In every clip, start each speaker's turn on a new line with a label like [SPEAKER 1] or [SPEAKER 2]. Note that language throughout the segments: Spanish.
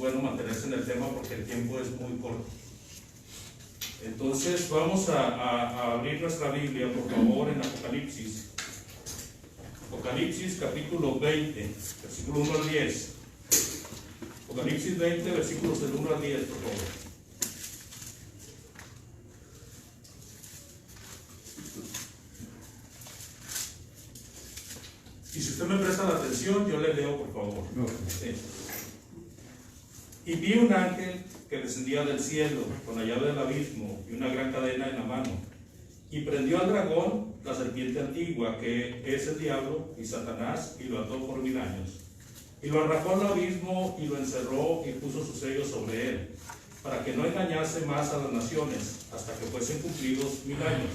[SPEAKER 1] Bueno mantenerse en el tema porque el tiempo es muy corto. Entonces vamos a abrir nuestra Biblia, por favor, en Apocalipsis. Apocalipsis capítulo 20, versículo 1 al 10. Apocalipsis 20, versículos del 1 al 10, por favor. Y si usted me presta la atención, yo le leo, por favor. Sí. Y vi un ángel que descendía del cielo con la llave del abismo y una gran cadena en la mano, y prendió al dragón, la serpiente antigua, que es el diablo y Satanás, y lo ató por 1000 años. Y lo arrojó al abismo y lo encerró y puso su sello sobre él, para que no engañase más a las naciones, hasta que fuesen cumplidos 1000 años.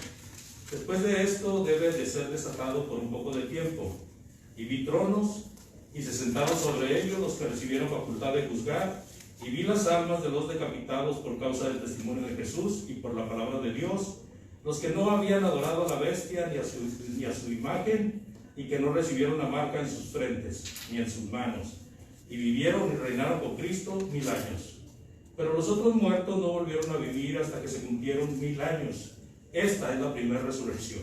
[SPEAKER 1] Después de esto debe de ser desatado por un poco de tiempo. Y vi tronos, y se sentaron sobre ellos los que recibieron facultad de juzgar, y vi las almas de los decapitados por causa del testimonio de Jesús y por la palabra de Dios, los que no habían adorado a la bestia ni a su imagen, y que no recibieron la marca en sus frentes ni en sus manos, y vivieron y reinaron con Cristo 1000 años. Pero los otros muertos no volvieron a vivir hasta que se cumplieron 1000 años. Esta es la primera resurrección.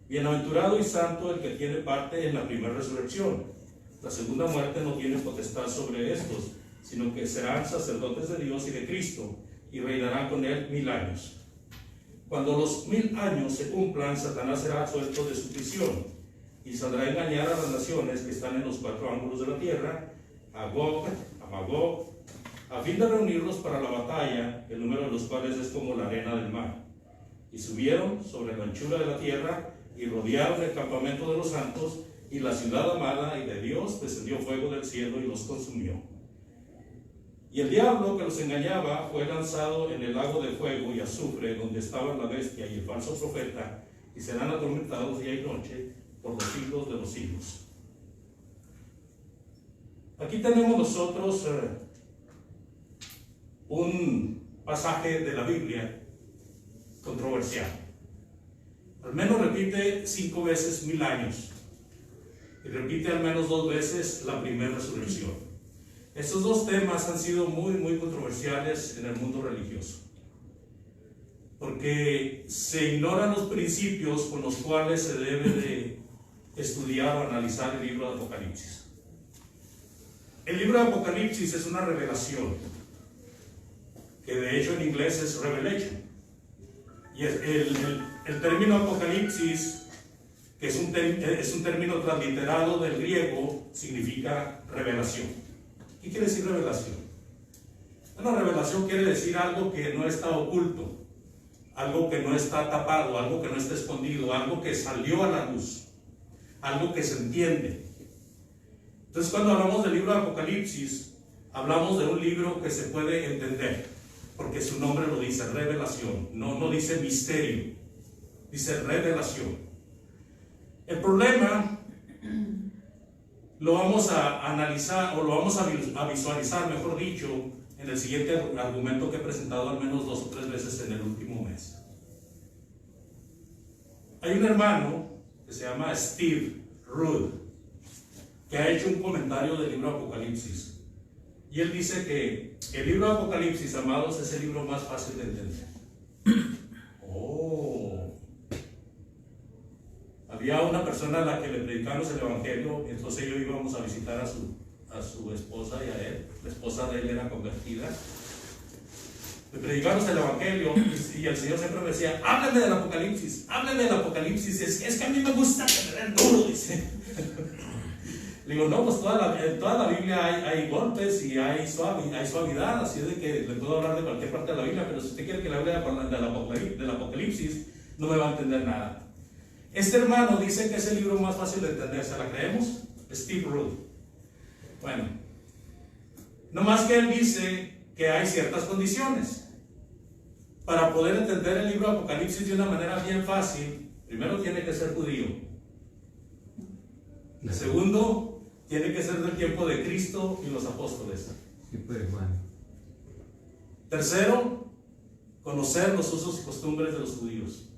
[SPEAKER 1] Bienaventurado y santo el que tiene parte en la primera resurrección. La segunda muerte no tiene potestad sobre estos, sino que serán sacerdotes de Dios y de Cristo, y reinarán con él 1000 años. Cuando los 1000 años se cumplan, Satanás será suelto de su prisión, y saldrá a engañar a las naciones que están en los 4 ángulos de la tierra, a Gog, a Magog, a fin de reunirlos para la batalla, el número de los cuales es como la arena del mar. Y subieron sobre la anchura de la tierra, y rodearon el campamento de los santos, y la ciudad amada y de Dios descendió fuego del cielo y los consumió. Y el diablo que los engañaba fue lanzado en el lago de fuego y azufre, donde estaban la bestia y el falso profeta, y serán atormentados día y noche por los siglos de los siglos. Aquí tenemos nosotros un pasaje de la Biblia controversial. Al menos repite 5 veces 1000 años, y repite al menos 2 veces la primera resurrección. Estos 2 temas han sido muy controversiales en el mundo religioso, porque se ignoran los principios con los cuales se debe de estudiar o analizar el libro de Apocalipsis. El libro de Apocalipsis es una revelación, que de hecho en inglés es revelation, y el término Apocalipsis, que es un término transliterado del griego, significa revelación. ¿Qué quiere decir revelación? Bueno, revelación quiere decir algo que no está oculto, algo que no está tapado, algo que no está escondido, algo que salió a la luz, algo que se entiende. Entonces, cuando hablamos del libro de Apocalipsis, hablamos de un libro que se puede entender, porque su nombre lo dice, revelación, no dice misterio, dice revelación. El problema lo vamos a analizar, o lo vamos a visualizar, mejor dicho, en el siguiente argumento que he presentado al menos 2 o 3 veces en el último mes. Hay un hermano que se llama Steve Rudd, que ha hecho un comentario del libro Apocalipsis, y él dice que el libro de Apocalipsis, amados, es el libro más fácil de entender. Había una persona a la que le predicamos el evangelio, entonces yo íbamos a visitar a su esposa y a él. La esposa de él era convertida. Le predicamos el evangelio y el Señor siempre me decía: háblame del Apocalipsis, háblame del Apocalipsis. Es que a mí me gusta tener duro, dice. Le digo, no, pues en toda la Biblia hay golpes y hay suavidad, así es de que le puedo hablar de cualquier parte de la Biblia, pero si usted quiere que le hable del Apocalipsis, no me va a entender nada. Este hermano dice que es el libro más fácil de entender. ¿Se la creemos? Steve Rudd. Bueno, no más que él dice que hay ciertas condiciones para poder entender el libro de Apocalipsis de una manera bien fácil. Primero, tiene que ser judío. Segundo, tiene que ser del tiempo de Cristo y los apóstoles. Tercero, conocer los usos y costumbres de los judíos.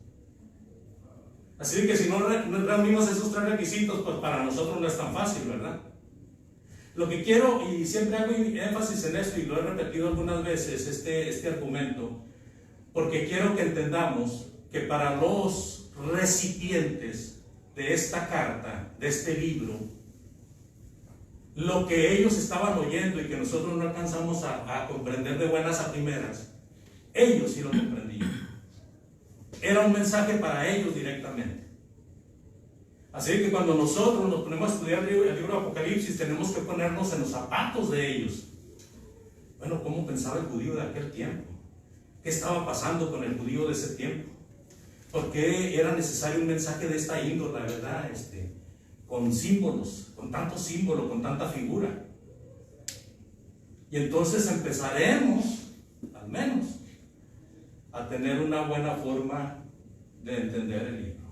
[SPEAKER 1] Así que si no reunimos esos 3 requisitos, pues para nosotros no es tan fácil, ¿verdad? Lo que quiero, y siempre hago énfasis en esto, y lo he repetido algunas veces, este argumento, porque quiero que entendamos que para los recipientes de esta carta, de este libro, lo que ellos estaban oyendo y que nosotros no alcanzamos a comprender de buenas a primeras, ellos sí lo comprendían. Era un mensaje para ellos directamente. Así que cuando nosotros nos ponemos a estudiar el libro de Apocalipsis, tenemos que ponernos en los zapatos de ellos. Bueno, ¿cómo pensaba el judío de aquel tiempo? ¿Qué estaba pasando con el judío de ese tiempo? ¿Por qué era necesario un mensaje de esta índole, la verdad? Con símbolos, con tanto símbolo, con tanta figura. Y entonces empezaremos, al menos, a tener una buena forma de entender el libro.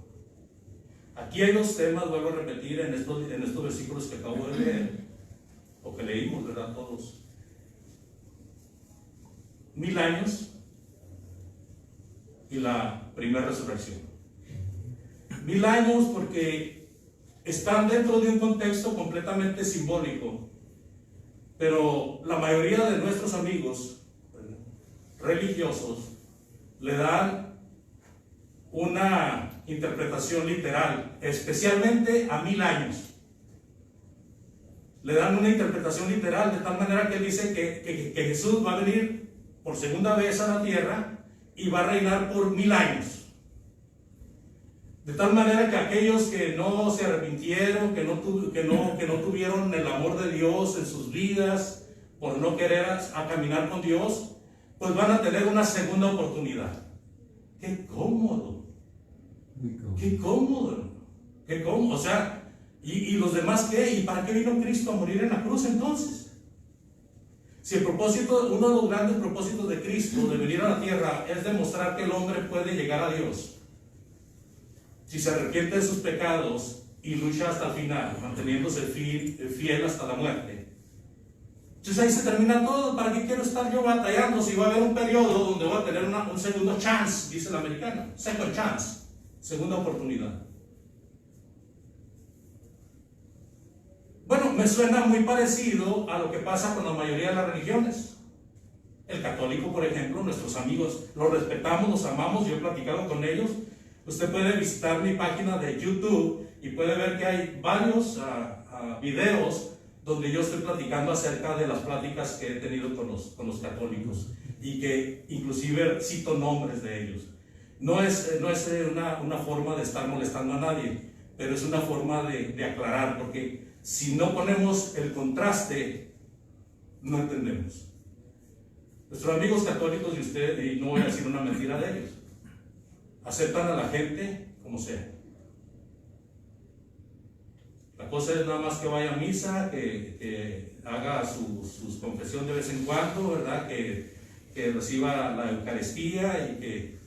[SPEAKER 1] Aquí hay dos temas, vuelvo a repetir, en estos versículos que acabo de leer, o que leímos, ¿verdad? Todos. 1000 años y la primera resurrección. 1000 años porque están dentro de un contexto completamente simbólico, pero la mayoría de nuestros amigos religiosos le dan una interpretación literal, especialmente a 1000 años. Le dan una interpretación literal de tal manera que él dice que Jesús va a venir por segunda vez a la tierra y va a reinar por 1000 años. De tal manera que aquellos que no se arrepintieron, que no tuvieron el amor de Dios en sus vidas, por no querer a caminar con Dios, pues van a tener una segunda oportunidad. ¡Qué cómodo! ¡Qué cómodo! ¡Qué cómodo! O sea, ¿y los demás qué? ¿Y para qué vino Cristo a morir en la cruz entonces? Si el propósito, uno de los grandes propósitos de Cristo de venir a la tierra es demostrar que el hombre puede llegar a Dios, si se arrepiente de sus pecados y lucha hasta el final, manteniéndose fiel hasta la muerte. Entonces ahí se termina todo. ¿Para qué quiero estar yo batallando si va a haber un periodo donde voy a tener un segundo chance, dice el americano? Second chance, segunda oportunidad. Bueno, me suena muy parecido a lo que pasa con la mayoría de las religiones. El católico, por ejemplo, nuestros amigos, los respetamos, los amamos, yo he platicado con ellos. Usted puede visitar mi página de YouTube y puede ver que hay varios videos donde yo estoy platicando acerca de las pláticas que he tenido con los católicos y que inclusive cito nombres de ellos. No es una forma de estar molestando a nadie, pero es una forma de aclarar, porque si no ponemos el contraste, no entendemos. Nuestros amigos católicos, y no voy a decir una mentira de ellos, aceptan a la gente como sea. La cosa es nada más que vaya a misa, que haga su confesión de vez en cuando, ¿verdad? Que reciba la Eucaristía y que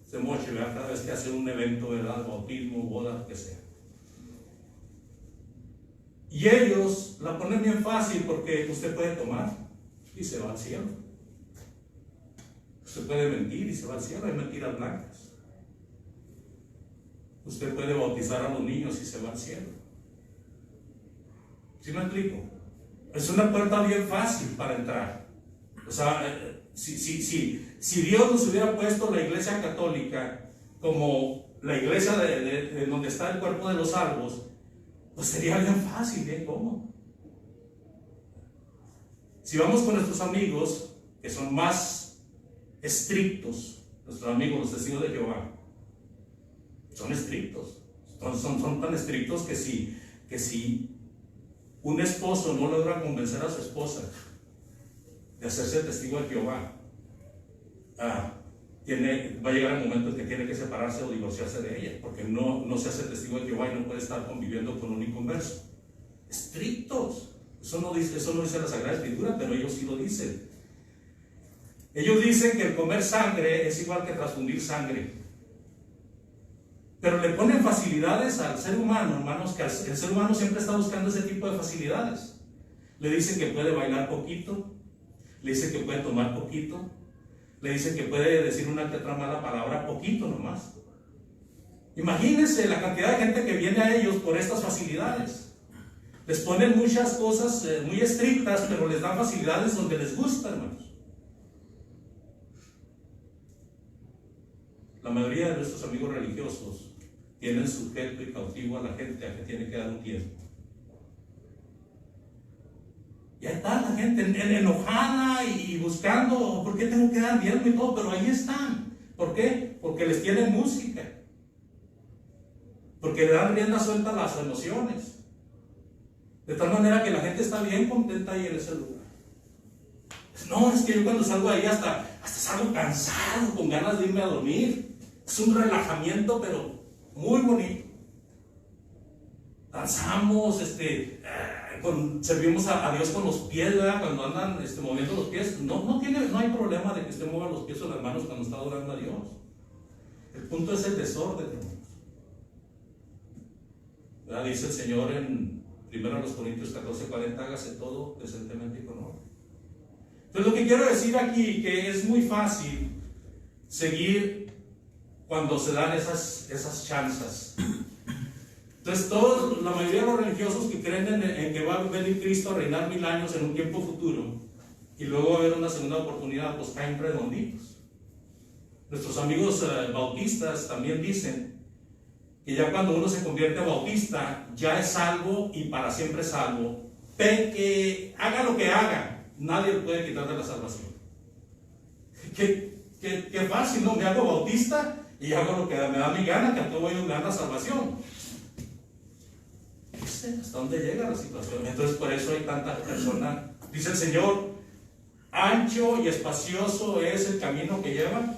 [SPEAKER 1] se moche, ¿verdad? Cada vez que hace un evento, ¿verdad? Bautismo, boda, lo que sea. Y ellos la ponen bien fácil porque usted puede tomar y se va al cielo. Usted puede mentir y se va al cielo, hay mentiras blancas. Usted puede bautizar a los niños y se va al cielo. ¿Sí me explico? Es una puerta bien fácil para entrar. O sea, si Dios nos hubiera puesto la iglesia católica como la iglesia de donde está el cuerpo de los salvos, pues sería bien fácil, bien cómodo. Si vamos con nuestros amigos que son más estrictos, nuestros amigos los testigos de Jehová, son estrictos, son tan estrictos que si un esposo no logra convencer a su esposa de hacerse testigo de Jehová, va a llegar el momento en que tiene que separarse o divorciarse de ella, porque no se hace testigo de Jehová y no puede estar conviviendo con un inconverso. Estrictos. Eso no dice la Sagrada Escritura, pero ellos sí lo dicen. Ellos dicen que el comer sangre es igual que transfundir sangre. Pero le ponen facilidades al ser humano, hermanos, que el ser humano siempre está buscando ese tipo de facilidades. Le dicen que puede bailar poquito, le dicen que puede tomar poquito, le dicen que puede decir una que otra mala palabra poquito nomás. Imagínense la cantidad de gente que viene a ellos por estas facilidades. Les ponen muchas cosas muy estrictas, pero les dan facilidades donde les gusta, hermanos. La mayoría de nuestros amigos religiosos tienen sujeto y cautivo a la gente a que tiene que dar un tiempo. Y ahí está la gente enojada y buscando, ¿por qué tengo que dar diezmo y todo? Pero ahí están. ¿Por qué? Porque les tienen música. Porque le dan rienda suelta a las emociones. De tal manera que la gente está bien contenta ahí en ese lugar. No, es que yo cuando salgo ahí hasta salgo cansado, con ganas de irme a dormir. Es un relajamiento, pero muy bonito. Danzamos, servimos a Dios con los pies, ¿verdad? Cuando andan moviendo los pies. No hay problema de que usted mueva los pies o las manos cuando está adorando a Dios. El punto es el desorden, hermanos. ¿Verdad? Dice el Señor en 1 Corintios 14:40, hágase todo decentemente y con orden. Entonces lo que quiero decir aquí, que es muy fácil seguir cuando se dan esas chanzas. Entonces la mayoría de los religiosos que creen en que va a venir Cristo a reinar 1000 años en un tiempo futuro y luego va a haber una segunda oportunidad, pues caen redonditos. Nuestros amigos bautistas también dicen que ya cuando uno se convierte a bautista ya es salvo y para siempre salvo, que haga lo que haga, nadie le puede quitar de la salvación. Qué fácil, ¿no? Me hago bautista y hago lo que me da mi gana, que a todo voy a dar la salvación. ¿Hasta dónde llega la situación? Entonces por eso hay tanta persona. Dice el Señor, ancho y espacioso es el camino que lleva,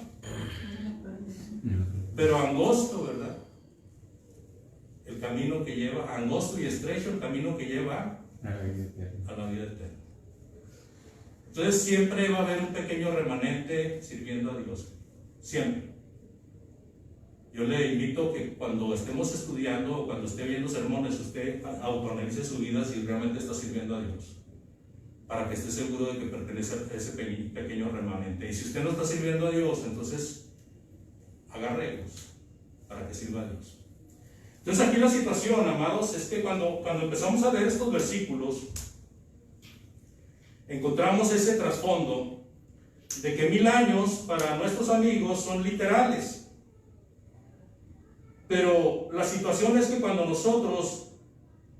[SPEAKER 1] pero angosto, ¿verdad? El camino que lleva, angosto y estrecho, el camino que lleva a la vida eterna. Entonces siempre va a haber un pequeño remanente sirviendo a Dios. Siempre. Yo le invito que cuando estemos estudiando o cuando esté viendo sermones, usted autoanalice su vida si realmente está sirviendo a Dios, para que esté seguro de que pertenece a ese pequeño remanente. Y si usted no está sirviendo a Dios, entonces agárrelos para que sirva a Dios. Entonces aquí la situación, amados, es que cuando empezamos a leer estos versículos, encontramos ese trasfondo de que 1000 años para nuestros amigos son literales. Pero la situación es que cuando nosotros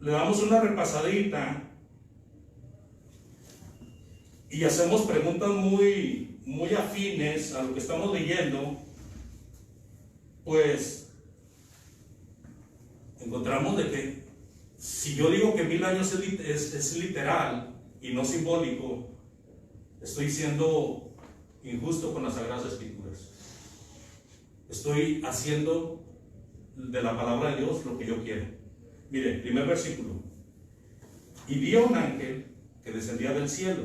[SPEAKER 1] le damos una repasadita y hacemos preguntas muy afines a lo que estamos leyendo, pues encontramos de que si yo digo que 1000 años es literal y no simbólico, estoy siendo injusto con las Sagradas Escrituras. Estoy haciendo de la palabra de Dios lo que yo quiero. Mire, primer versículo. Y vi a un ángel que descendía del cielo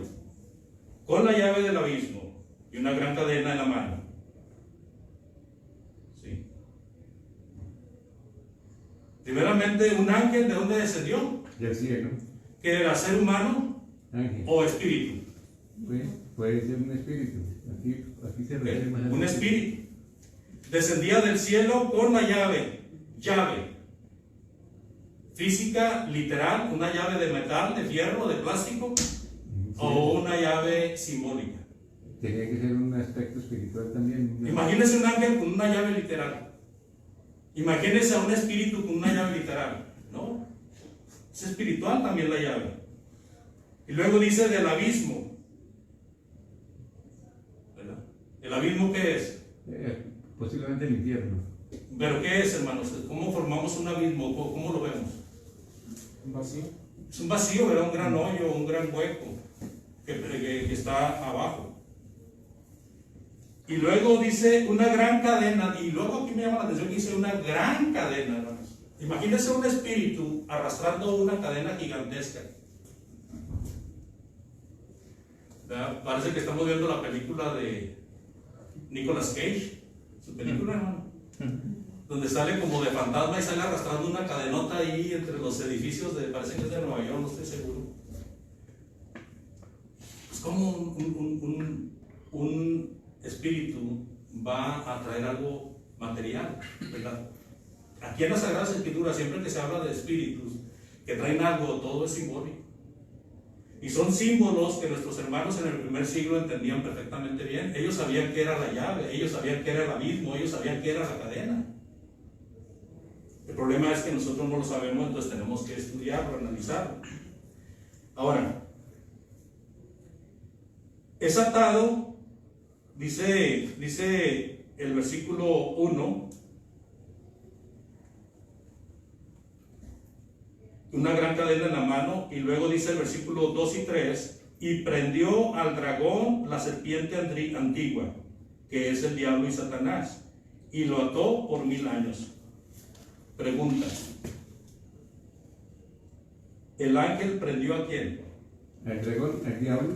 [SPEAKER 1] con la llave del abismo y una gran cadena en la mano. ¿Sí? Primeramente, un ángel, ¿de dónde descendió?
[SPEAKER 2] Del cielo.
[SPEAKER 1] ¿Que era ser humano?
[SPEAKER 2] Ángel.
[SPEAKER 1] ¿O espíritu?
[SPEAKER 2] Puede ser un espíritu. Aquí se refiere más a
[SPEAKER 1] un espíritu. Descendía del cielo con la llave física, literal, una llave de metal, de fierro, de plástico, sí, o una llave simbólica.
[SPEAKER 2] Tenía que ser un aspecto espiritual también.
[SPEAKER 1] Imagínese un ángel con una llave literal. Imagínese a un espíritu con una llave literal. No, es espiritual también la llave. Y luego dice del abismo. ¿Verdad? ¿El abismo qué es?
[SPEAKER 2] Posiblemente el infierno.
[SPEAKER 1] ¿Pero qué es, hermanos? ¿Cómo formamos un abismo? ¿Cómo lo vemos?
[SPEAKER 3] Un vacío.
[SPEAKER 1] Es un vacío, ¿verdad? Un gran hoyo, un gran hueco que está abajo. Y luego dice una gran cadena, y luego aquí me llama la atención que dice una gran cadena, hermanos. Imagínense un espíritu arrastrando una cadena gigantesca. ¿Verdad? Parece que estamos viendo la película de Nicolas Cage, su película, hermano, donde sale como de fantasma y sale arrastrando una cadenota ahí entre los edificios parece que es de Nueva York, no estoy seguro. Pues como un espíritu va a traer algo material, ¿verdad? Aquí en las Sagradas Escrituras, siempre que se habla de espíritus, que traen algo, todo es simbólico. Y son símbolos que nuestros hermanos en el primer siglo entendían perfectamente bien. Ellos sabían que era la llave, ellos sabían que era el abismo, ellos sabían que era la cadena. El problema es que nosotros no lo sabemos, entonces tenemos que estudiarlo, analizarlo. Ahora, es atado, dice el versículo 1, una gran cadena en la mano, y luego dice el versículo 2 y 3, y prendió al dragón, la serpiente antigua, que es el diablo y Satanás, y lo ató por 1000 años. Pregunta: ¿el ángel prendió a quién?
[SPEAKER 2] ¿El dragón, el diablo?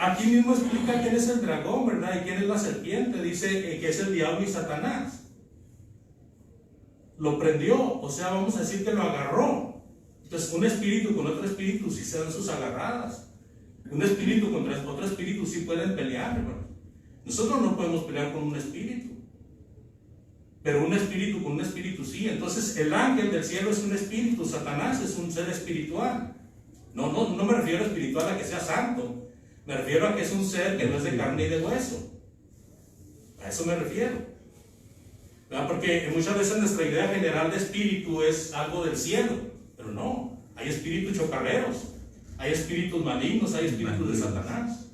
[SPEAKER 1] Aquí mismo explica quién es el dragón, ¿verdad? Y quién es la serpiente. Dice que es el diablo y Satanás. Lo prendió, o sea, vamos a decir que lo agarró. Entonces, un espíritu con otro espíritu sí se dan sus agarradas. Un espíritu contra otro espíritu sí pueden pelear, hermano. Nosotros no podemos pelear con un espíritu, pero un espíritu con un espíritu sí. Entonces, el ángel del cielo es un espíritu, Satanás es un ser espiritual. No me refiero a espiritual a que sea santo, me refiero a que es un ser que no es de carne y de hueso. A eso me refiero, ¿verdad? Porque muchas veces nuestra idea general de espíritu es algo del cielo, pero no, hay espíritus chocarreros, hay espíritus malignos, hay espíritus de Satanás.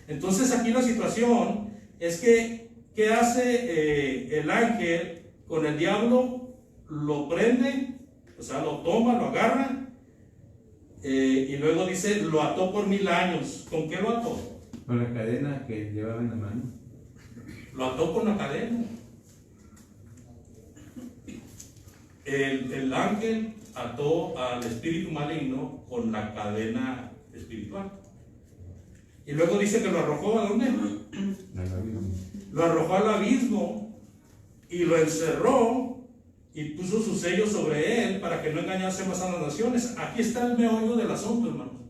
[SPEAKER 1] Entonces aquí la situación es que ¿qué hace el ángel con el diablo? Lo prende, o sea, lo toma, lo agarra, y luego dice, lo ató por 1000 años. ¿Con qué lo ató?
[SPEAKER 2] Con la cadena que llevaba en la mano.
[SPEAKER 1] Lo ató con la cadena. El ángel ató al espíritu maligno con la cadena espiritual. Y luego dice que lo arrojó ¿a dónde? Lo arrojó al abismo y lo encerró y puso su sello sobre él para que no engañase más a las naciones. Aquí está el meollo del asunto, hermanos.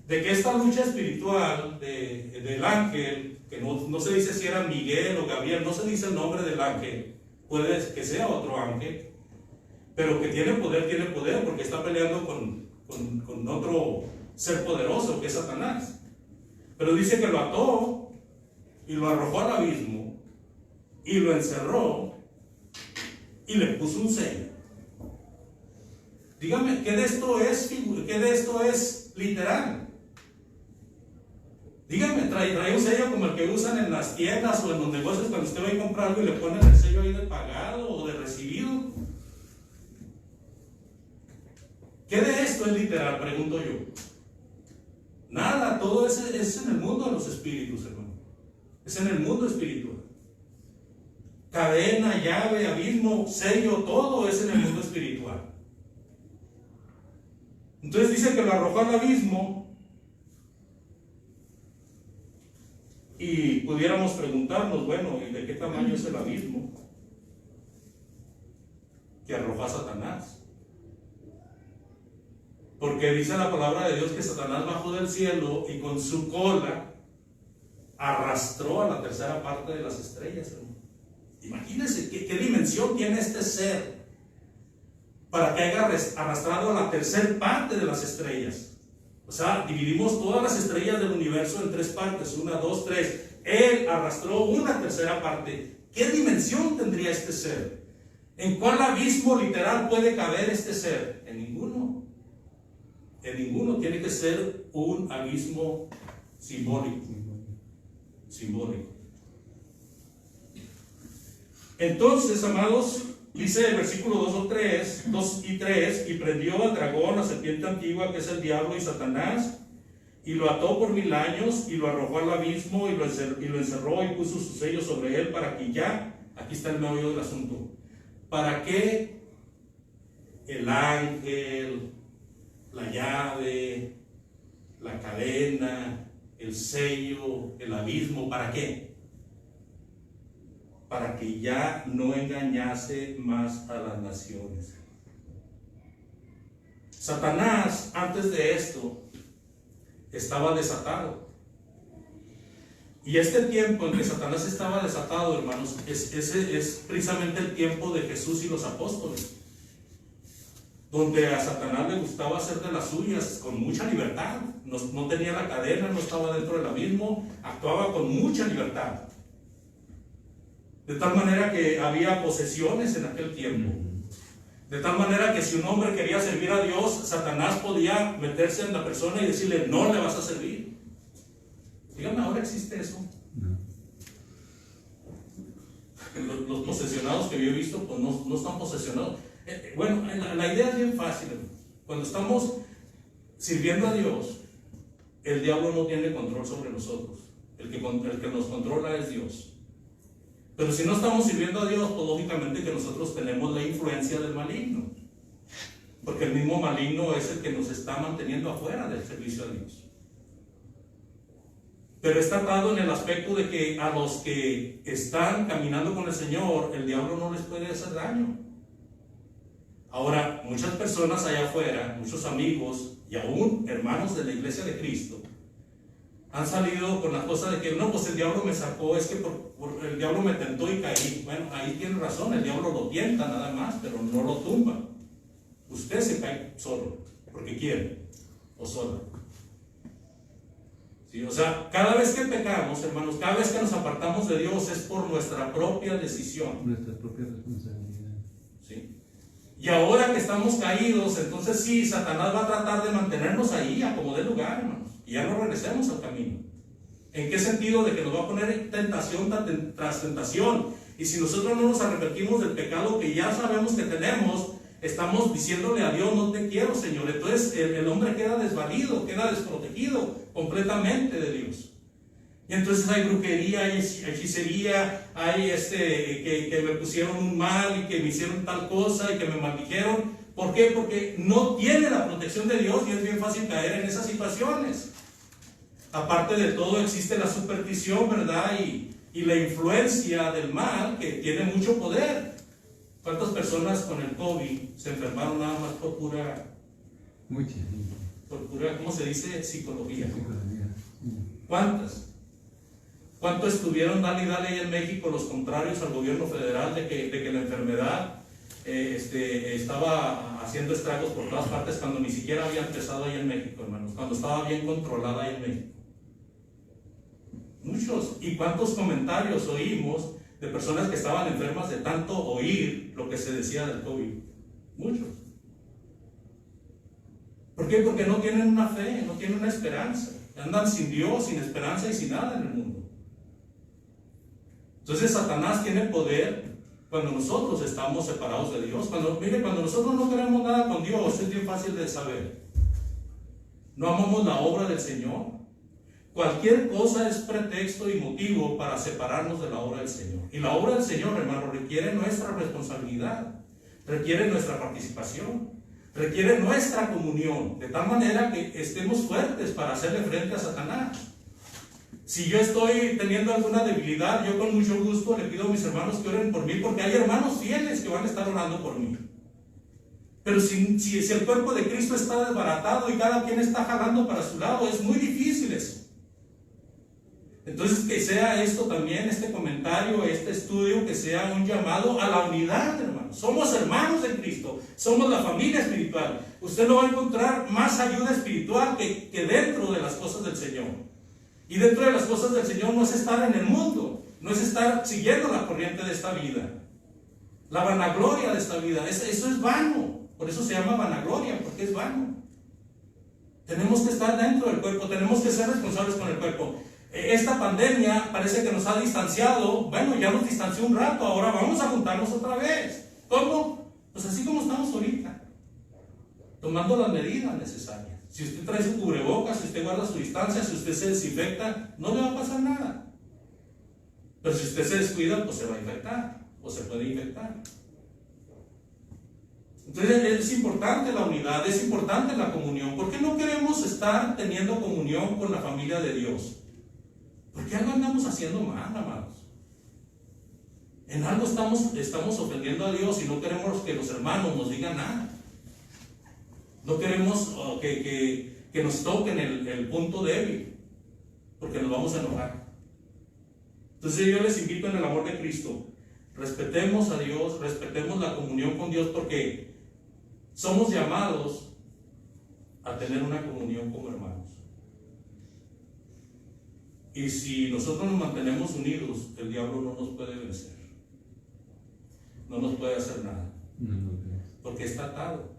[SPEAKER 1] De que esta lucha espiritual del ángel, que no se dice si era Miguel o Gabriel, no se dice el nombre del ángel, puede que sea otro ángel, pero que tiene poder porque está peleando con otro ser poderoso que es Satanás. Pero dice que lo ató y lo arrojó al abismo y lo encerró y le puso un sello. Dígame, ¿qué de esto es literal? Dígame, trae un sello como el que usan en las tiendas o en los negocios cuando usted va a comprar algo y le ponen el sello ahí de pagado o de recibido. ¿Qué de esto es literal? Pregunto yo. Nada, todo es en el mundo de los espíritus, hermano. Es en el mundo espiritual. Cadena, llave, abismo, sello, todo es en el mundo espiritual. Entonces dice que lo arrojó al abismo y pudiéramos preguntarnos, bueno, ¿y de qué tamaño es el abismo que arrojó a Satanás? Porque dice la palabra de Dios que Satanás bajó del cielo y con su cola arrastró a la tercera parte de las estrellas, hermano. Imagínense qué dimensión tiene este ser para que haya arrastrado a la tercera parte de las estrellas. O sea, dividimos todas las estrellas del universo en 3 partes, 1, 2, 3. Él arrastró una tercera parte. ¿Qué dimensión tendría este ser? ¿En cuál abismo literal puede caber este ser? En ninguno. En ninguno. Tiene que ser un abismo simbólico. Simbólico. Entonces, amados, dice el versículo 2 y 3, y prendió al dragón, la serpiente antigua, que es el diablo y Satanás, y lo ató por 1000 años, y lo arrojó al abismo, y lo encerró, y puso su sello sobre él, para que ya, aquí está el meollo del asunto, para que el ángel, la llave, la cadena, el sello, el abismo, ¿para qué? Para que ya no engañase más a las naciones. Satanás, antes de esto, estaba desatado. Y este tiempo en que Satanás estaba desatado, hermanos, es precisamente el tiempo de Jesús y los apóstoles. donde a Satanás le gustaba hacer de las suyas con mucha libertad. No tenía la cadena, no estaba dentro del abismo, actuaba con mucha libertad. De tal manera que había posesiones en aquel tiempo. De tal manera que si un hombre quería servir a Dios, Satanás podía meterse en la persona y decirle, no le vas a servir. Dígame, ¿ahora existe eso?
[SPEAKER 2] No.
[SPEAKER 1] Los posesionados que yo he visto, pues no están posesionados. Bueno, la idea es bien fácil. Cuando estamos sirviendo a Dios, el diablo no tiene control sobre nosotros. El que nos controla es Dios. Pero si no estamos sirviendo a Dios, pues lógicamente que nosotros tenemos la influencia del maligno. Porque el mismo maligno es el que nos está manteniendo afuera del servicio a Dios. Pero está atado en el aspecto de que a los que están caminando con el Señor, el diablo no les puede hacer daño. Ahora, muchas personas allá afuera, muchos amigos y aún hermanos de la iglesia de Cristo, han salido con la cosa de que no, pues el diablo me sacó, es que el diablo me tentó y caí. Bueno, ahí tiene razón, el diablo lo tienta nada más, pero no lo tumba. Usted se cae solo, porque quiere, o sola. ¿Sí? O sea, cada vez que pecamos, hermanos, cada vez que nos apartamos de Dios es por nuestra propia decisión.
[SPEAKER 2] Nuestra propia responsabilidad.
[SPEAKER 1] ¿Sí? Y ahora que estamos caídos, entonces sí, Satanás va a tratar de mantenernos ahí, a como dé lugar, hermanos. Y ya no regresemos al camino. ¿En qué sentido? De que nos va a poner tentación tras tentación. Y si nosotros no nos arrepentimos del pecado que ya sabemos que tenemos, estamos diciéndole a Dios, no te quiero, Señor. Entonces el hombre queda desvalido, queda desprotegido completamente de Dios. Y entonces hay brujería, hay hechicería, hay que me pusieron un mal y que me hicieron tal cosa y que me maldijeron. ¿Por qué? Porque no tiene la protección de Dios y es bien fácil caer en esas situaciones. Aparte de todo existe la superstición, ¿verdad? Y la influencia del mal que tiene mucho poder. ¿Cuántas personas con el COVID se enfermaron nada más por pura, ¿cómo se dice? Psicología. ¿Cuántas? ¿Cuánto estuvieron dale y dale ahí en México los contrarios al gobierno federal de que la enfermedad estaba haciendo estragos por todas partes cuando ni siquiera había empezado ahí en México, hermanos, cuando estaba bien controlada ahí en México? Muchos. ¿Y cuántos comentarios oímos de personas que estaban enfermas de tanto oír lo que se decía del COVID? Muchos. ¿Por qué? Porque no tienen una fe, no tienen una esperanza. Andan sin Dios, sin esperanza y sin nada en el mundo. Entonces Satanás tiene poder cuando nosotros estamos separados de Dios. Cuando nosotros no queremos nada con Dios, es bien fácil de saber. No amamos la obra del Señor. Cualquier cosa es pretexto y motivo para separarnos de la obra del Señor. Y la obra del Señor, hermano, requiere nuestra responsabilidad, requiere nuestra participación, requiere nuestra comunión, de tal manera que estemos fuertes para hacerle frente a Satanás. Si yo estoy teniendo alguna debilidad, yo con mucho gusto le pido a mis hermanos que oren por mí, porque hay hermanos fieles que van a estar orando por mí. Pero si el cuerpo de Cristo está desbaratado y cada quien está jalando para su lado, es muy difícil eso. Entonces, que sea esto también, este comentario, este estudio, que sea un llamado a la unidad, hermanos. Somos hermanos de Cristo, somos la familia espiritual. Usted no va a encontrar más ayuda espiritual que dentro de las cosas del Señor. Y dentro de las cosas del Señor no es estar en el mundo, no es estar siguiendo la corriente de esta vida, la vanagloria de esta vida. Eso es vano, por eso se llama vanagloria, porque es vano. Tenemos que estar dentro del cuerpo, tenemos que ser responsables con el cuerpo. Esta pandemia parece que nos ha distanciado. Bueno, ya nos distanció un rato, ahora vamos a juntarnos otra vez. ¿Cómo? Pues así como estamos ahorita, tomando las medidas necesarias. Si usted trae su cubrebocas, si usted guarda su distancia, si usted se desinfecta, no le va a pasar nada. Pero si usted se descuida, pues se va a infectar, o se puede infectar. Entonces es importante la unidad, es importante la comunión. ¿Por qué no queremos estar teniendo comunión con la familia de Dios? Porque algo andamos haciendo mal, amados. En algo estamos ofendiendo a Dios y no queremos que los hermanos nos digan nada. No queremos que nos toquen el punto débil, porque nos vamos a enojar. Entonces yo les invito en el amor de Cristo, respetemos a Dios, respetemos la comunión con Dios, porque somos llamados a tener una comunión como hermanos. Y si nosotros nos mantenemos unidos, el diablo no nos puede vencer, no nos puede hacer nada, porque está atado.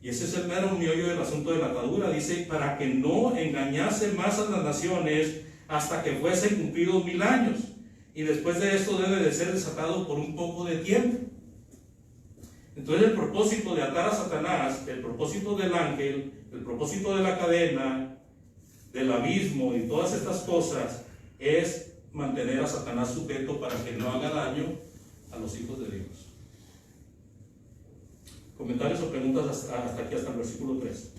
[SPEAKER 1] Y ese es el mero meollo del asunto de la atadura. Dice, para que no engañase más a las naciones hasta que fuesen cumplidos 1000 años. Y después de esto debe de ser desatado por un poco de tiempo. Entonces el propósito de atar a Satanás, el propósito del ángel, el propósito de la cadena, del abismo y todas estas cosas, es mantener a Satanás sujeto para que no haga daño a los hijos de Dios. Comentarios o preguntas hasta aquí, hasta el versículo 3.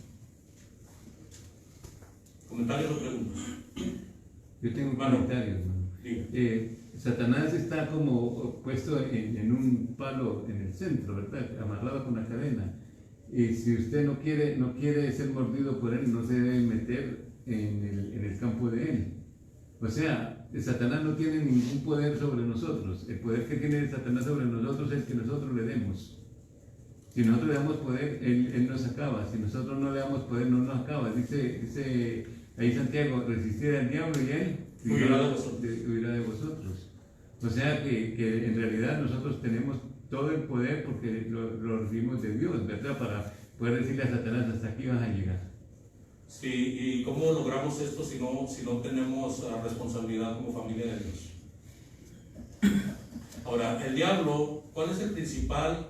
[SPEAKER 1] Comentarios o preguntas.
[SPEAKER 2] Yo tengo un
[SPEAKER 1] Mano.
[SPEAKER 2] comentario, hermano. Satanás está como puesto en un palo en el centro, ¿verdad? Amarrado con una cadena. Y si usted no quiere ser mordido por él, no se debe meter en el campo de él. O sea, Satanás no tiene ningún poder sobre nosotros. El poder que tiene Satanás sobre nosotros es el que nosotros le demos. Si nosotros le damos poder, él nos acaba. Si nosotros no le damos poder, no nos acaba. Dice ahí Santiago, resistir al diablo y él huirá de vosotros. O sea que en realidad nosotros tenemos todo el poder porque lo recibimos de Dios, ¿verdad? Para poder decirle a Satanás, hasta aquí vas a llegar.
[SPEAKER 1] Sí, ¿y cómo logramos esto si no tenemos responsabilidad como familia de Dios? Ahora, el diablo, ¿cuál es el principal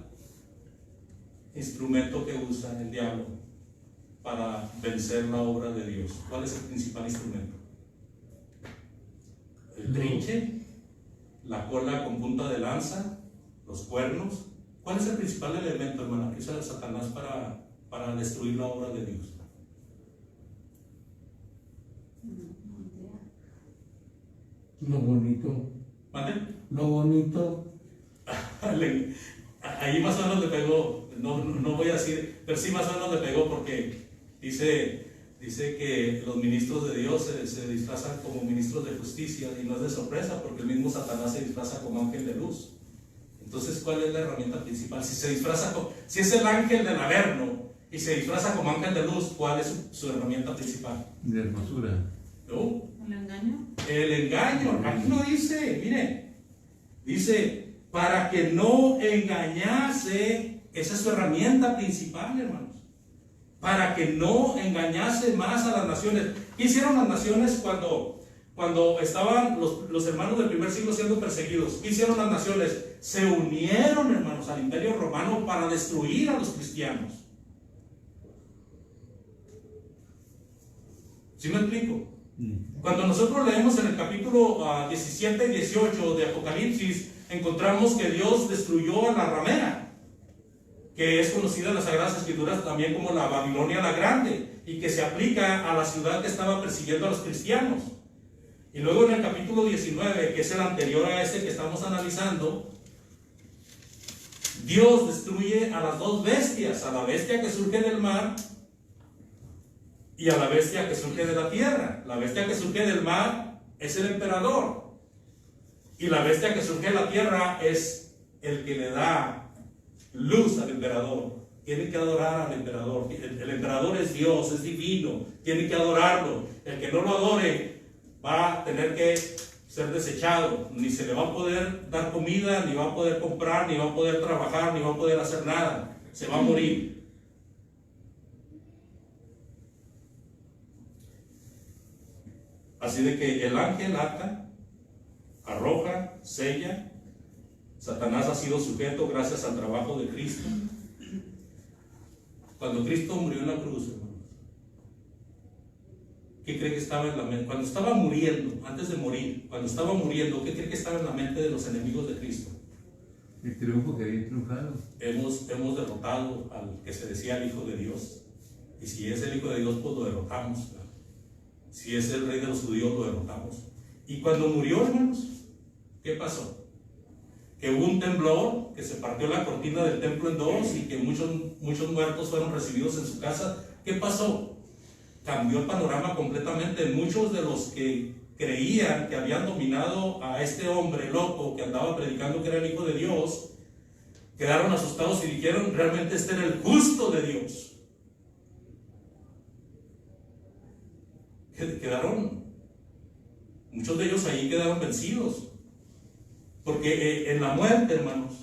[SPEAKER 1] instrumento que usa el diablo para vencer la obra de Dios? ¿Cuál es el principal instrumento? El trinche, la cola con punta de lanza, los cuernos. ¿Cuál es el principal elemento, hermano, que usa Satanás para destruir la obra de Dios?
[SPEAKER 3] Lo bonito.
[SPEAKER 1] ¿Mande?
[SPEAKER 3] Lo bonito.
[SPEAKER 1] Ahí más o menos le pegó, no voy a decir, pero sí más o menos le pegó porque dice que los ministros de Dios se disfrazan como ministros de justicia, y no es de sorpresa porque el mismo Satanás se disfraza como ángel de luz. Entonces, ¿cuál es la herramienta principal? Si es el ángel del Averno y se disfraza como ángel de luz, ¿cuál es su herramienta principal?
[SPEAKER 2] De hermosura.
[SPEAKER 1] ¿No?
[SPEAKER 4] ¿El engaño?
[SPEAKER 1] El engaño. Aquí lo dice, mire, dice, para que no engañase, esa es su herramienta principal, hermanos. Para que no engañase más a las naciones. ¿Qué hicieron las naciones cuando estaban los hermanos del primer siglo siendo perseguidos? ¿Qué hicieron las naciones? Se unieron, hermanos, al imperio romano para destruir a los cristianos. ¿Sí me explico? Cuando nosotros leemos en el capítulo 17 y 18 de Apocalipsis, encontramos que Dios destruyó a la ramera, que es conocida en las Sagradas Escrituras también como la Babilonia la Grande, y que se aplica a la ciudad que estaba persiguiendo a los cristianos. Y luego en el capítulo 19, que es el anterior a este que estamos analizando, Dios destruye a las dos bestias, a la bestia que surge del mar y a la bestia que surge de la tierra. La bestia que surge del mar es el emperador, y la bestia que surge de la tierra es el que le da luz al emperador. Tienen que adorar al emperador. El emperador es Dios, es divino, tienen que adorarlo. El que no lo adore va a tener que ser desechado, ni se le va a poder dar comida, ni va a poder comprar, ni va a poder trabajar, ni va a poder hacer nada, se va a morir. Así de que el ángel ata, arroja, sella. Satanás ha sido sujeto gracias al trabajo de Cristo. Cuando Cristo murió en la cruz, hermanos, ¿qué cree que estaba en la mente? Cuando estaba muriendo, antes de morir, cuando estaba muriendo, ¿qué cree que estaba en la mente de los enemigos de Cristo?
[SPEAKER 2] El triunfo que había triunfado.
[SPEAKER 1] Hemos derrotado al que se decía el Hijo de Dios. Y si es el Hijo de Dios, pues lo derrotamos, ¿verdad? Si es el Rey de los judíos, lo derrotamos. Y cuando murió, hermanos, ¿qué pasó? Que hubo un temblor, que se partió la cortina del templo en dos, y que muchos muertos fueron recibidos en su casa. ¿Qué pasó? Cambió el panorama completamente. Muchos de los que creían que habían dominado a este hombre loco que andaba predicando que era el Hijo de Dios, Quedaron asustados y dijeron, realmente este era el justo de Dios. Quedaron, muchos de ellos ahí quedaron vencidos. Porque en la muerte, hermanos,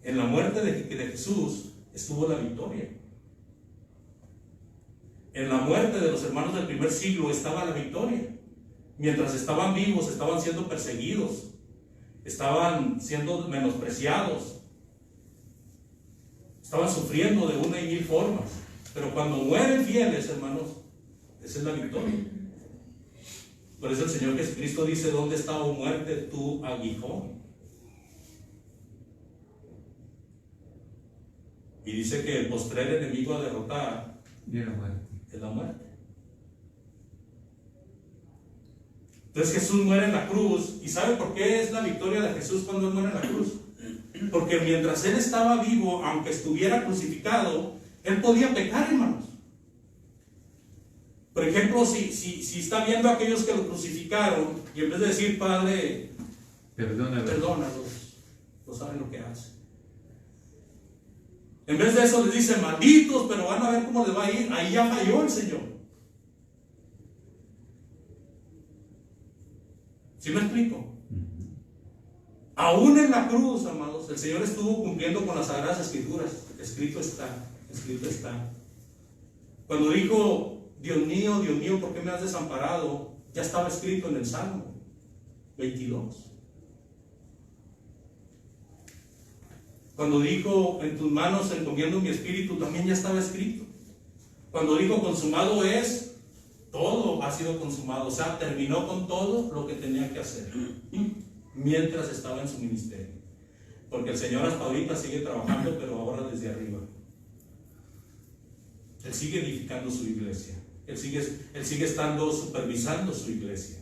[SPEAKER 1] en la muerte de Jesús estuvo la victoria. En la muerte de los hermanos del primer siglo estaba la victoria. Mientras estaban vivos, estaban siendo perseguidos, estaban siendo menospreciados, estaban sufriendo de una y mil formas. Pero cuando mueren fieles, hermanos, esa es la victoria. Por eso el Señor Jesucristo dice, ¿dónde está, oh muerte, tu aguijón? Y dice que el postrer enemigo a derrotar es la muerte. Entonces Jesús muere en la cruz. ¿Y sabe por qué es la victoria de Jesús cuando Él muere en la cruz? Porque mientras Él estaba vivo, aunque estuviera crucificado, Él podía pecar, hermanos. Por ejemplo, si está viendo a aquellos que lo crucificaron y en vez de decir, Padre, perdónalos, no saben lo que hacen. En vez de eso les dice, malditos, pero van a ver cómo les va a ir. Ahí ya falló el Señor. ¿Sí me explico? Aún en la cruz, amados, el Señor estuvo cumpliendo con las Sagradas Escrituras. Escrito está, escrito está. Cuando dijo, Dios mío, ¿por qué me has desamparado? Ya estaba escrito en el Salmo 22. Cuando dijo, en tus manos encomiendo mi espíritu, también ya estaba escrito. Cuando dijo, consumado es, todo ha sido consumado. O sea, terminó con todo lo que tenía que hacer mientras estaba en su ministerio. Porque el Señor hasta ahorita sigue trabajando, pero ahora desde arriba. Él sigue edificando su iglesia. Él sigue estando supervisando su iglesia.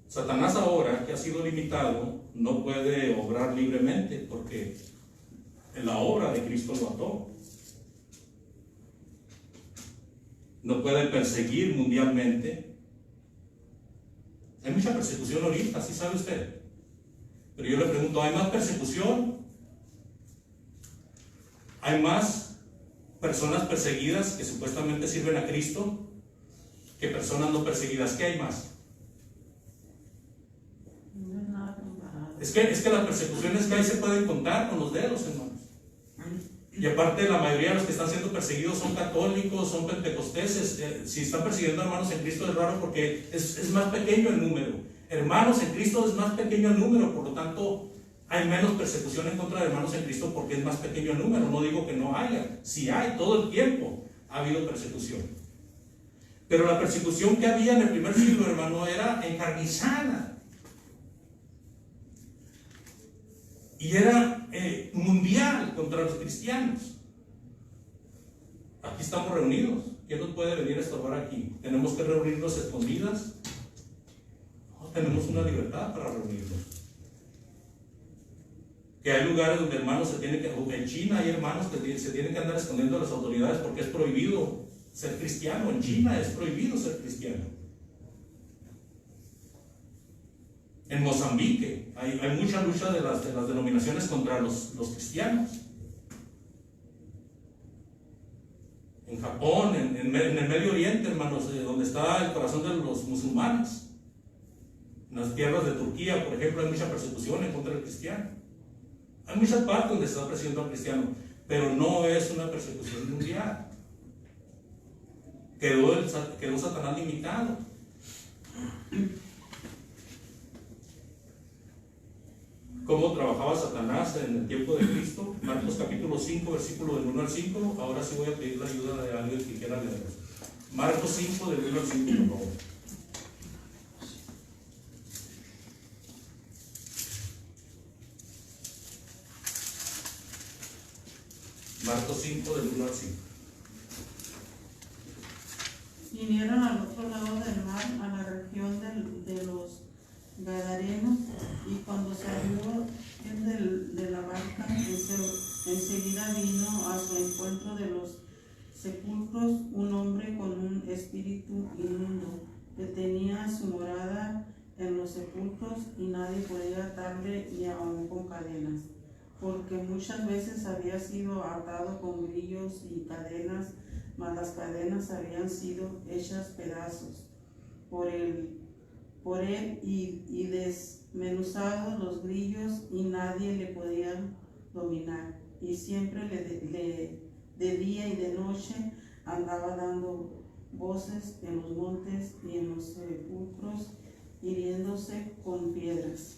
[SPEAKER 1] Satanás ahora, que ha sido limitado, no puede obrar libremente porque en la obra de Cristo lo ató. No puede perseguir mundialmente. Hay mucha persecución ahorita, ¿sí sabe usted? Pero yo le pregunto, ¿hay más persecución? ¿Hay más personas perseguidas que supuestamente sirven a Cristo que personas no perseguidas? ¿Qué hay más? Es que las persecuciones que hay se pueden contar con los dedos, hermanos. Y aparte, la mayoría de los que están siendo perseguidos son católicos, son pentecosteses. Si están persiguiendo a hermanos en Cristo es raro porque es más pequeño el número. Hermanos en Cristo es más pequeño el número, por lo tanto hay menos persecución en contra de hermanos en Cristo porque es más pequeño el número. No digo que no haya, sí hay, todo el tiempo ha habido persecución. Pero la persecución que había en el primer siglo, hermano, era encarnizada. Y era mundial contra los cristianos. Aquí estamos reunidos. ¿Quién nos puede venir a estorbar aquí? ¿Tenemos que reunirnos escondidas? No, tenemos una libertad para reunirnos. Que hay lugares donde hermanos se tienen que... En China hay hermanos que se tienen que andar escondiendo a las autoridades porque es prohibido ser cristiano. En China es prohibido ser cristiano. En Mozambique hay mucha lucha de las denominaciones contra los cristianos. En Japón, en el Medio Oriente, hermanos, donde está el corazón de los musulmanes. En las tierras de Turquía, por ejemplo, hay mucha persecución en contra del cristiano. Hay muchas partes donde se está persiguiendo al cristiano, pero no es una persecución mundial. Quedó Satanás limitado. ¿Cómo trabajaba Satanás en el tiempo de Cristo? Marcos capítulo 5, versículo del 1 al 5. Ahora sí voy a pedir la ayuda de alguien que quiera leer. Marcos 5, del 1 al 5, por favor. Marcos 5, del 1 al 5.
[SPEAKER 4] Vinieron al otro lado del mar, a la región de los Gadarenos, y cuando salió él de la barca, enseguida vino a su encuentro de los sepulcros un hombre con un espíritu inmundo, que tenía su morada en los los sepulcros y nadie podía atarle ni aun con cadenas, porque muchas veces había sido atado con grillos y cadenas, mas las cadenas habían sido hechas pedazos por él y desmenuzados los grillos y nadie le podía dominar. Y siempre de día y de noche andaba dando voces en los montes y en los sepulcros, hiriéndose con piedras.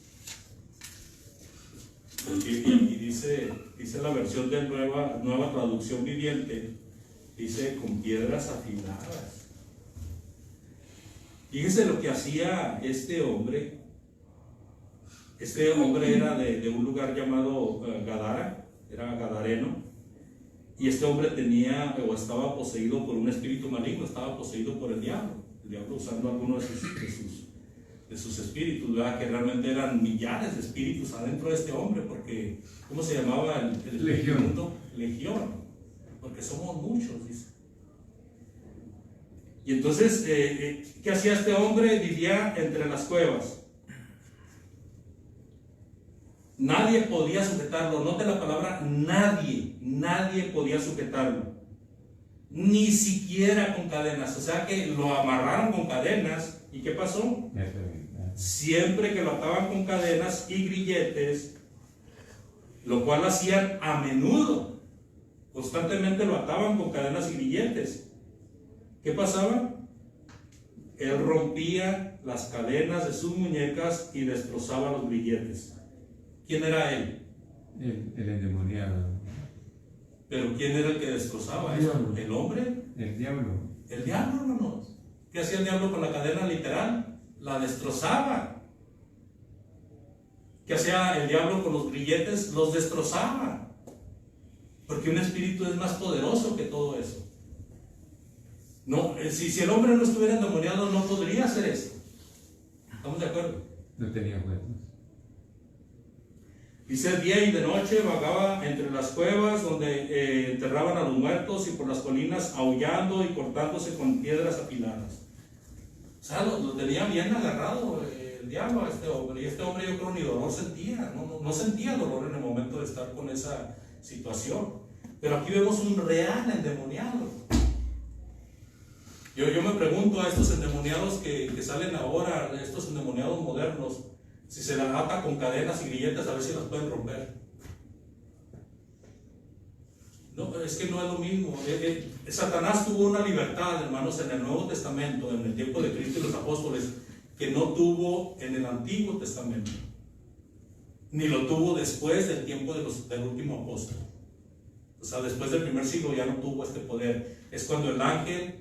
[SPEAKER 1] Y dice la versión de nueva traducción viviente, dice con piedras afiladas. Fíjense lo que hacía este hombre. Este hombre era de un lugar llamado Gadara, era gadareno, y este hombre tenía o estaba poseído por un espíritu maligno, estaba poseído por el diablo usando algunos de sus espíritus, ¿verdad? Que realmente eran millares de espíritus adentro de este hombre, porque ¿cómo se llamaba el
[SPEAKER 2] Legión?
[SPEAKER 1] Legión, porque somos muchos, dice. Y entonces, ¿qué hacía este hombre? Vivía entre las cuevas. Nadie podía sujetarlo. Note la palabra nadie podía sujetarlo. Ni siquiera con cadenas. O sea que lo amarraron con cadenas. ¿Y qué pasó? Siempre que lo ataban con cadenas y grilletes, lo cual hacían a menudo, constantemente lo ataban con cadenas y grilletes. ¿Qué pasaba? Él rompía las cadenas de sus muñecas y destrozaba los grilletes. ¿Quién era él?
[SPEAKER 2] El endemoniado.
[SPEAKER 1] ¿Pero quién era el que destrozaba eso? ¿El hombre?
[SPEAKER 2] El diablo.
[SPEAKER 1] El diablo, hermanos. ¿Qué hacía el diablo con la cadena literal? La destrozaba. ¿Qué hacía el diablo con los grilletes? Los destrozaba. Porque un espíritu es más poderoso que todo eso. No, si el hombre no estuviera endemoniado, no podría hacer eso. ¿Estamos de acuerdo?
[SPEAKER 2] No tenía huesos.
[SPEAKER 1] Dice, día y de noche vagaba entre las cuevas donde enterraban a los muertos y por las colinas aullando y cortándose con piedras afiladas. O sea, lo tenía bien agarrado el diablo a este hombre. Y este hombre, yo creo, ni dolor sentía. No sentía dolor en el momento de estar con esa situación. Pero aquí vemos un real endemoniado. Yo me pregunto a estos endemoniados que salen ahora, estos endemoniados modernos, si se las ata con cadenas y grilletes, a ver si las pueden romper. No, es que no es lo mismo. Satanás tuvo una libertad, hermanos, en el Nuevo Testamento, en el tiempo de Cristo y los apóstoles, que no tuvo en el Antiguo Testamento, ni lo tuvo después del tiempo del último apóstol. O sea, después del primer siglo ya no tuvo este poder. Es cuando el ángel,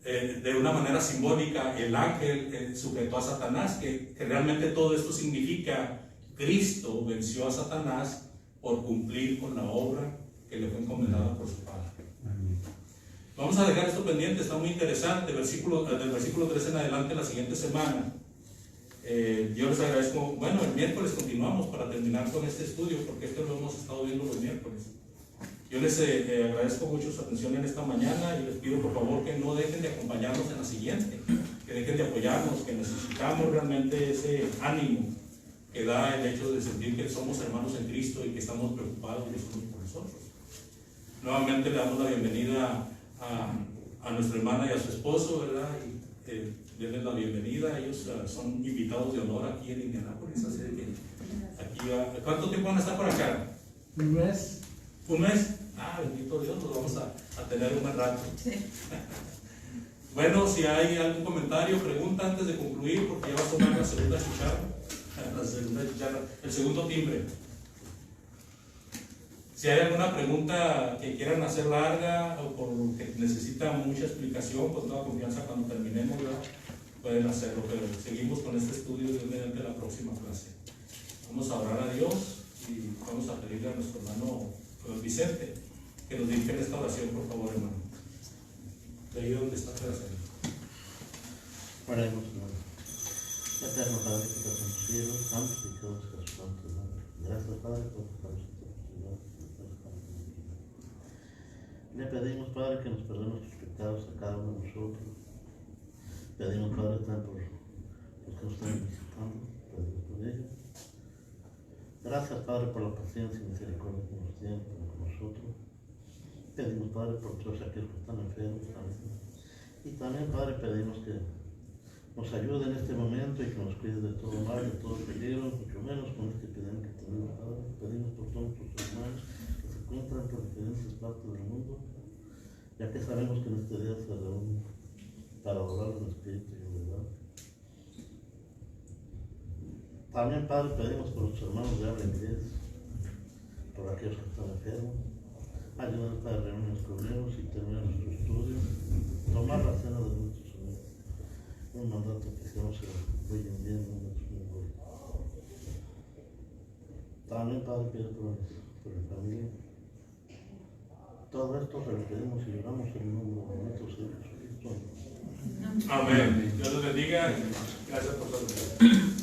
[SPEAKER 1] de una manera simbólica, el ángel sujetó a Satanás, que realmente todo esto significa Cristo venció a Satanás por cumplir con la obra que le fue encomendada por su Padre. Vamos a dejar esto pendiente, está muy interesante. Del versículo 3 en adelante, la siguiente semana. Yo les agradezco. Bueno, el miércoles continuamos para terminar con este estudio, porque esto lo hemos estado viendo los miércoles. Yo les agradezco mucho su atención en esta mañana y les pido por favor que no dejen de acompañarnos en la siguiente, que dejen de apoyarnos, que necesitamos realmente ese ánimo que da el hecho de sentir que somos hermanos en Cristo y que estamos preocupados los unos por nosotros. Nuevamente le damos la bienvenida a nuestra hermana y a su esposo, ¿verdad? Y denles la bienvenida. Ellos son invitados de honor aquí en Indianápolis, así que aquí ¿cuánto tiempo van a estar por acá?
[SPEAKER 3] Un mes.
[SPEAKER 1] ¿Un mes? Ah, bendito Dios, los vamos a tener un buen rato.
[SPEAKER 4] Sí.
[SPEAKER 1] Bueno, si hay algún comentario, pregunta antes de concluir, porque ya va a sonar la segunda chicharra, el segundo timbre. Si hay alguna pregunta que quieran hacer larga o por que necesita mucha explicación, con toda confianza cuando terminemos, ¿verdad? Pueden hacerlo, pero seguimos con este estudio de mediante la próxima clase. Vamos a orar a Dios y vamos a pedirle a nuestro hermano Vicente que nos dirija en esta oración, por favor, hermano. De ahí donde está para hacerlo.
[SPEAKER 5] Oremos, hermano. Eterno Padre que estás en los cielos, santificado sea su santo nombre. Gracias, Padre, por darnos le pedimos, Padre, que nos perdone nuestros pecados a cada uno de nosotros. Pedimos, Padre, también por los que nos están visitando, pedimos por ellos. Gracias, Padre, por la paciencia y misericordia que nos tienen con nosotros. Pedimos, Padre, por todos aquellos que están enfermos también. Y también, Padre, pedimos que nos ayude en este momento y que nos cuide de todo mal, de todo peligro, mucho menos con este epidemia que tenemos, Padre. Pedimos por todos nuestros hermanos que se encuentran por diferentes partes del mundo, ya que sabemos que en este día se reúnen para adorar en espíritu y en verdad. También, Padre, pedimos por nuestros hermanos de habla inglés, por aquellos que están enfermos. Ayúdanos para reunirnos con ellos y terminar nuestro estudio, tomar la cena de nuestros amigos. Un mandato que hicimos hoy en día en nuestro mundo. También, Padre, pido por la familia. Todo esto se lo pedimos y lloramos en el nombre de nuestro Señor Jesucristo.
[SPEAKER 1] Amén. Dios los bendiga. Gracias por todo.